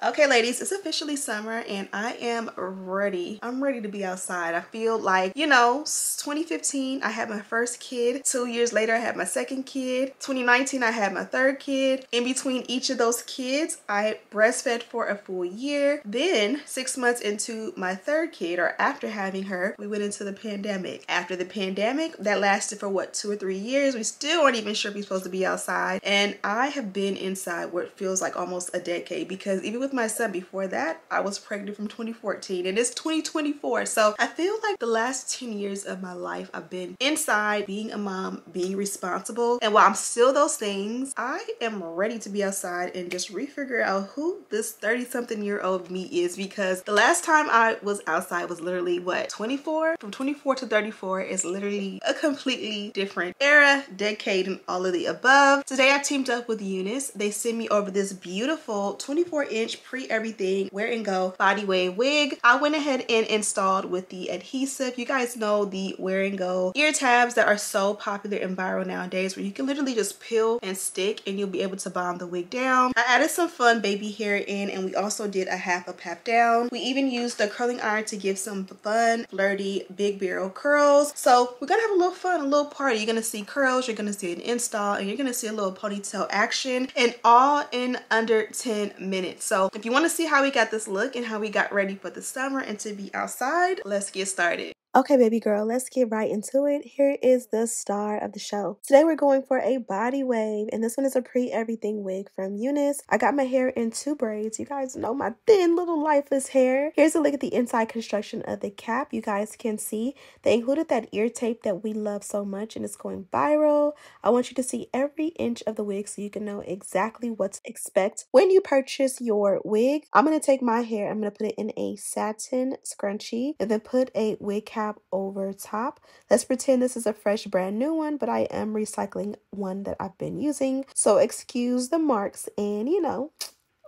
Okay, ladies, it's officially summer and I am ready. I'm ready to be outside. I feel like, 2015, I had my first kid. 2 years later, I had my second kid. 2019, I had my third kid. In between each of those kids, I breastfed for a full year. Then 6 months into my third kid, or after having her, we went into the pandemic. After the pandemic, that lasted for what, 2 or 3 years? We still aren't even sure if we're supposed to be outside. And I have been inside what feels like almost a decade, because even with my son before that, I was pregnant from 2014 and it's 2024. So I feel like the last 10 years of my life I've been inside, being a mom, being responsible. And while I'm still those things, I am ready to be outside and just refigure out who this 30-something-year-old me is, because the last time I was outside was literally what, 24? From 24 to 34 is literally a completely different era, decade, and all of the above. Today I teamed up with UNice. They sent me over this beautiful 24-inch pre-everything wear and go Bodywave wig. I went ahead and installed with the adhesive. You guys know the wear and go ear tabs that are so popular and viral nowadays, where you can literally just peel and stick and you'll be able to bond the wig down. I added some fun baby hair in, and we also did a half up, half down. We even used the curling iron to give some fun, flirty, big barrel curls. So we're gonna have a little fun, a little party. You're gonna see curls, you're gonna see an install, and you're gonna see a little ponytail action, and all in under 10 minutes. So if you want to see how we got this look and how we got ready for the summer and to be outside, let's get started. Okay, baby girl, let's get right into it. Here is the star of the show. Today we're going for a body wave, and this one is a pre-everything wig from UNice. I got my hair in 2 braids. You guys know my thin little lifeless hair. Here's a look at the inside construction of the cap. You guys can see they included that ear tape that we love so much, and it's going viral. I want you to see every inch of the wig so you can know exactly what to expect when you purchase your wig. I'm going to take my hair, I'm going to put it in a satin scrunchie, and then put a wig cap over top. Let's pretend this is a fresh brand new one, but I am recycling one that I've been using, so excuse the marks, and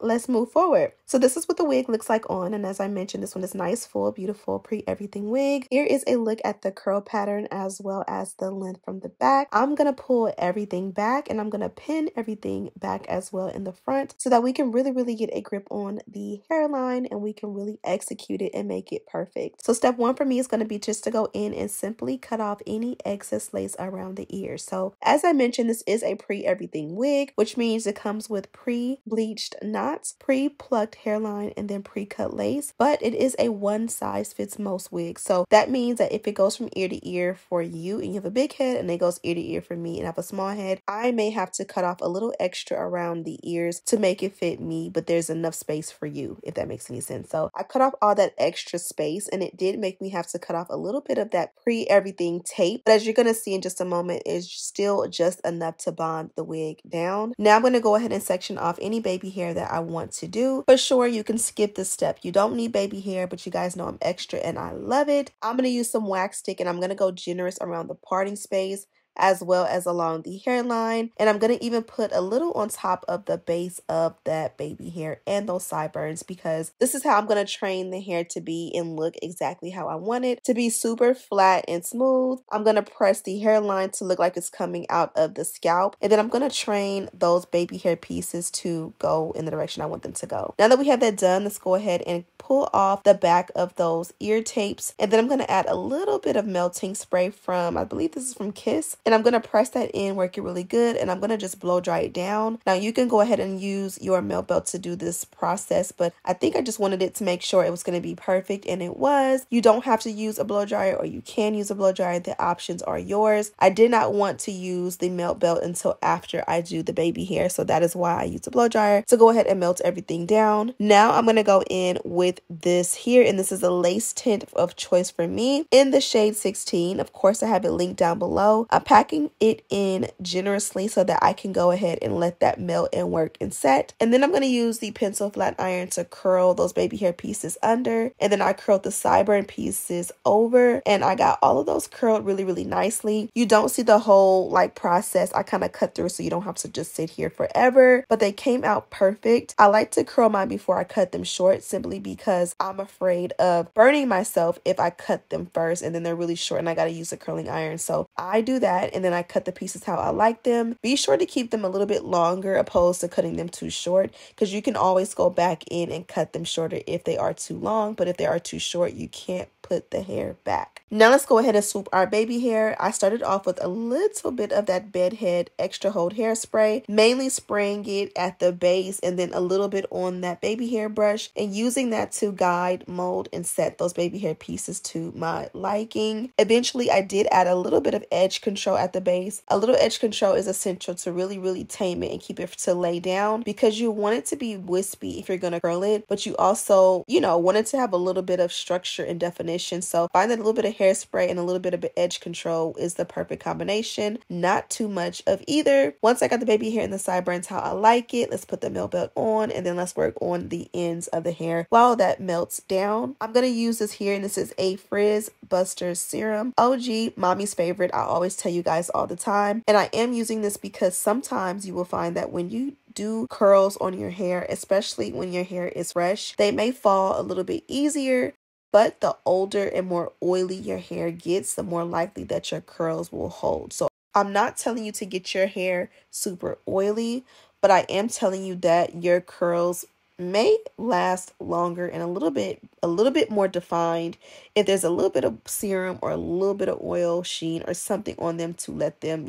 let's move forward. So this is what the wig looks like on, and as I mentioned, this one is nice, full, beautiful, pre-everything wig. Here is a look at the curl pattern as well as the length from the back. I'm gonna pull everything back, and I'm gonna pin everything back as well in the front, so that we can really get a grip on the hairline and we can really execute it and make it perfect. So step 1 for me is gonna be just to go in and simply cut off any excess lace around the ear. So as I mentioned, this is a pre-everything wig, which means it comes with pre-bleached knots, pre-plucked hairline, and then pre-cut lace, but it is a one size fits most wig. So that means that if it goes from ear to ear for you and you have a big head, and it goes ear to ear for me and I have a small head, I may have to cut off a little extra around the ears to make it fit me, but there's enough space for you, if that makes any sense. So I cut off all that extra space, and it did make me have to cut off a little bit of that pre-everything tape, but as you're going to see in just a moment, it's still just enough to bond the wig down. Now I'm going to go ahead and section off any baby hair that I want to do. For sure, you can skip this step. You don't need baby hair, but you guys know I'm extra and I love it. I'm going to use some wax stick, and I'm going to go generous around the parting space as well as along the hairline, and I'm going to even put a little on top of the base of that baby hair and those sideburns, because this is how I'm going to train the hair to be and look exactly how I want it to be, super flat and smooth. I'm going to press the hairline to look like it's coming out of the scalp, and then I'm going to train those baby hair pieces to go in the direction I want them to go. Now that we have that done, let's go ahead and pull off the back of those ear tapes, and then I'm going to add a little bit of melting spray from, I believe this is from Kiss, and I'm going to press that in, work it really good, and I'm going to just blow dry it down. Now you can go ahead and use your melt belt to do this process, but I think I just wanted it to make sure it was going to be perfect, and it was. You don't have to use a blow dryer, or you can use a blow dryer. The options are yours. I did not want to use the melt belt until after I do the baby hair, so that is why I use a blow dryer to go ahead and melt everything down. Now I'm going to go in with this here, and this is a lace tint of choice for me in the shade 16. Of course, I have it linked down below. I'm packing it in generously so that I can go ahead and let that melt and work and set. And then I'm going to use the pencil flat iron to curl those baby hair pieces under, and then I curled the sideburn pieces over, and I got all of those curled really nicely. You don't see the whole process. I kind of cut through so you don't have to just sit here forever, but they came out perfect. I like to curl mine before I cut them short, simply because because I'm afraid of burning myself if I cut them first and then they're really short and I got to use a curling iron. So I do that and then I cut the pieces how I like them. Be sure to keep them a little bit longer opposed to cutting them too short, because you can always go back in and cut them shorter if they are too long, but if they are too short, you can't put the hair back. Now let's go ahead and swoop our baby hair. I started off with a little bit of that Bedhead extra hold hairspray, mainly spraying it at the base and then a little bit on that baby hair brush, and using that to guide, mold, and set those baby hair pieces to my liking. Eventually I did add a little bit of edge control at the base. A little edge control is essential to really tame it and keep it to lay down, because you want it to be wispy if you're going to curl it, but you also, want it to have a little bit of structure and definition. So find that a little bit of hairspray and a little bit of edge control is the perfect combination. Not too much of either. Once I got the baby hair in the sideburns how I like it, let's put the melt belt on and then let's work on the ends of the hair while that melts down. I'm going to use this here, and this is a Frizz Buster Serum. OG, mommy's favorite. I always tell you guys all the time. And I am using this because sometimes you will find that when you do curls on your hair, especially when your hair is fresh, they may fall a little bit easier. But the older and more oily your hair gets, the more likely that your curls will hold. So I'm not telling you to get your hair super oily, but I am telling you that your curls may last longer and a little bit more defined if there's a little bit of serum or a little bit of oil sheen or something on them to let them,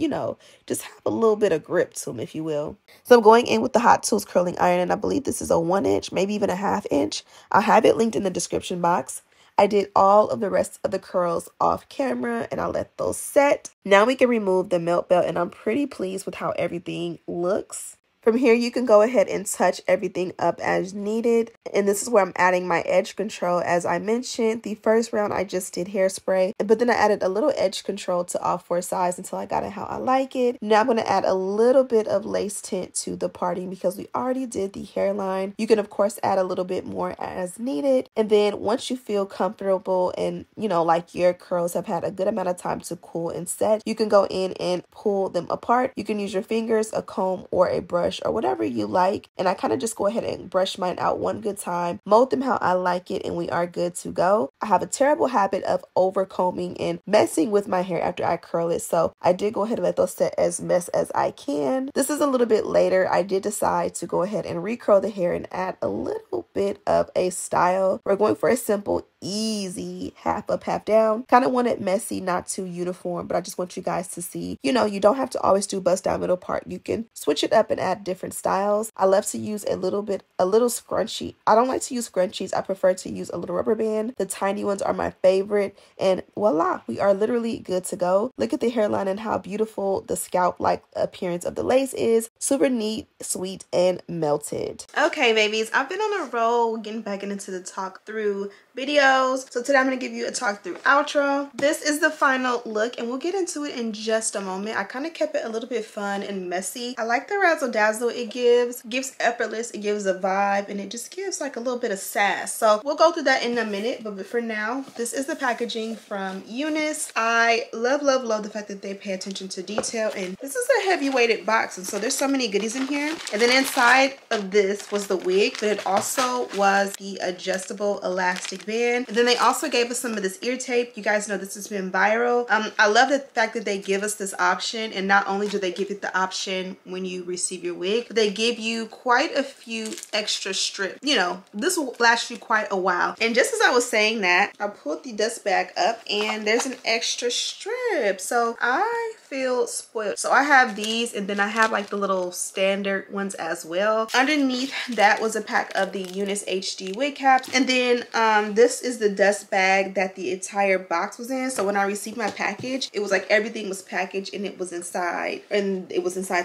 just have a little bit of grip to them, if you will. So I'm going in with the Hot Tools curling iron, and I believe this is a 1 inch, maybe even a 1/2 inch. I'll have it linked in the description box. I did all of the rest of the curls off camera and I let those set. Now we can remove the melt belt, and I'm pretty pleased with how everything looks. From here, you can go ahead and touch everything up as needed. And this is where I'm adding my edge control. As I mentioned, the first round I just did hairspray, but then I added a little edge control to all 4 sides until I got it how I like it. Now I'm going to add a little bit of lace tint to the parting because we already did the hairline. You can, of course, add a little bit more as needed. And then once you feel comfortable and, like your curls have had a good amount of time to cool and set, you can go in and pull them apart. You can use your fingers, a comb, or a brush, or whatever you like, and I kind of just go ahead and brush mine out one good time, mold them how I like it, and we are good to go. I have a terrible habit of over combing and messing with my hair after I curl it, so I did go ahead and let those set as mess as I can. This is a little bit later. I did decide to go ahead and recurl the hair and add a little bit of a style. We're going for a simple, easy half up, half down. Kind of want it messy, not too uniform, but I just want you guys to see, you don't have to always do bust down middle part. You can switch it up and add different styles. I love to use a little scrunchie. I don't like to use scrunchies. I prefer to use a little rubber band. The tiny ones are my favorite, and voila, we are literally good to go. Look at the hairline and how beautiful the scalp-like appearance of the lace is. Super neat, sweet, and melted. Okay, babies, I've been on a roll getting back into the talk through videos. So today I'm going to give you a talk through outro. This is the final look and we'll get into it in just a moment. I kind of kept it a little bit fun and messy. I like the razzle dazzle it gives. It gives effortless, it gives a vibe, and it just gives like a little bit of sass. So we'll go through that in a minute, but for now, this is the packaging from UNice. I love the fact that they pay attention to detail, and this is a heavy weighted box, and so there's so many goodies in here. And then inside of this was the wig, but it also was the adjustable elastic band. And then they also gave us some of this ear tape. You guys know this has been viral. I love the fact that they give us this option, and not only do they give it the option when you receive your wig, but they give you quite a few extra strips. You know, this will last you quite a while. And just as I was saying that, I pulled the dust bag up and there's an extra strip. So I feel spoiled. So I have these, and then I have like the little standard ones as well. Underneath that was a pack of the UNice HD wig caps, and then this is the dust bag that the entire box was in. So when I received my package, it was like everything was packaged and it was inside,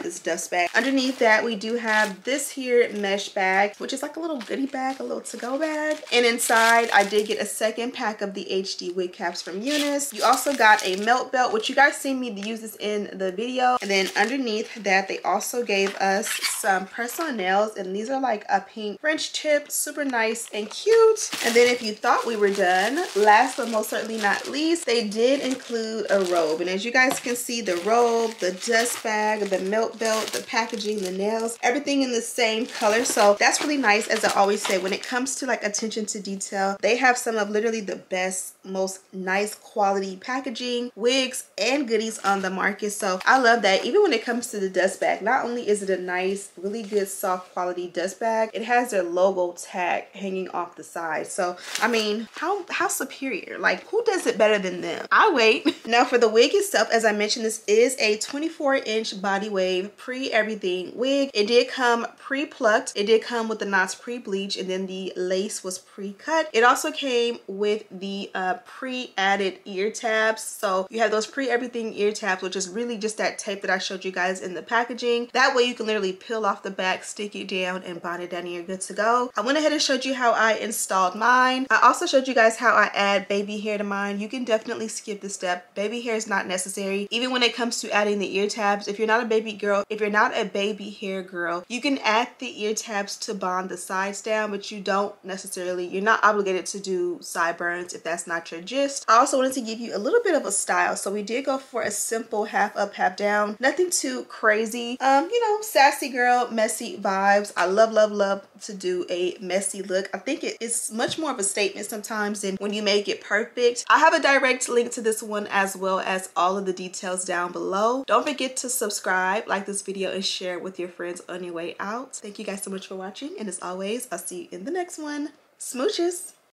this dust bag. Underneath that, we do have this here mesh bag, which is like a little goodie bag, a little to-go bag. And inside, I did get a second pack of the HD wig caps from UNice. You also got a melt belt, which you guys seen me use this used in the video. And then underneath that, they also gave us some press-on nails, and these are like a pink French tip, super nice and cute. And then if you thought we were done, last but most certainly not least, they did include a robe. And as you guys can see, the robe, the dust bag, the milk belt, the packaging, the nails, everything in the same color. So that's really nice. As I always say, when it comes to like attention to detail, they have some of literally the best, most nice quality packaging, wigs, and goodies on the market. So I love that. Even when it comes to the dust bag, not only is it a nice, really good soft quality dust bag, it has their logo tag hanging off the side. So I mean, how superior? Like, who does it better than them? I wait. Now for the wig itself, as I mentioned, this is a 24-inch Bodywave pre-everything wig. It did come pre-plucked. It did come with the knots pre-bleached, and then the lace was pre-cut. It also came with the pre-added ear tabs. So you have those pre-everything ear tabs, which is really just that tape that I showed you guys in the packaging. That way you can literally peel off the back, stick it down, and bind it down, and you're good to go. I went ahead and showed you how I installed mine. I also showed you guys how I add baby hair to mine. You can definitely skip this step. Baby hair is not necessary. Even when it comes to adding the ear tabs, if you're not a baby girl, if you're not a baby hair girl, you can add the ear tabs to bond the sides down, but you don't necessarily, you're not obligated to do sideburns if that's not your gist. I also wanted to give you a little bit of a style. So we did go for a simple half up, half down. Nothing too crazy. You know, sassy girl, messy vibes. I love, love, love to do a messy look. I think it is much more of a statement sometimes than when you make it perfect. I have a direct link to this one as well as all of the details down below. Don't forget to subscribe, like this video, and share it with your friends on your way out. Thank you guys so much for watching, and as always, I'll see you in the next one. Smooches!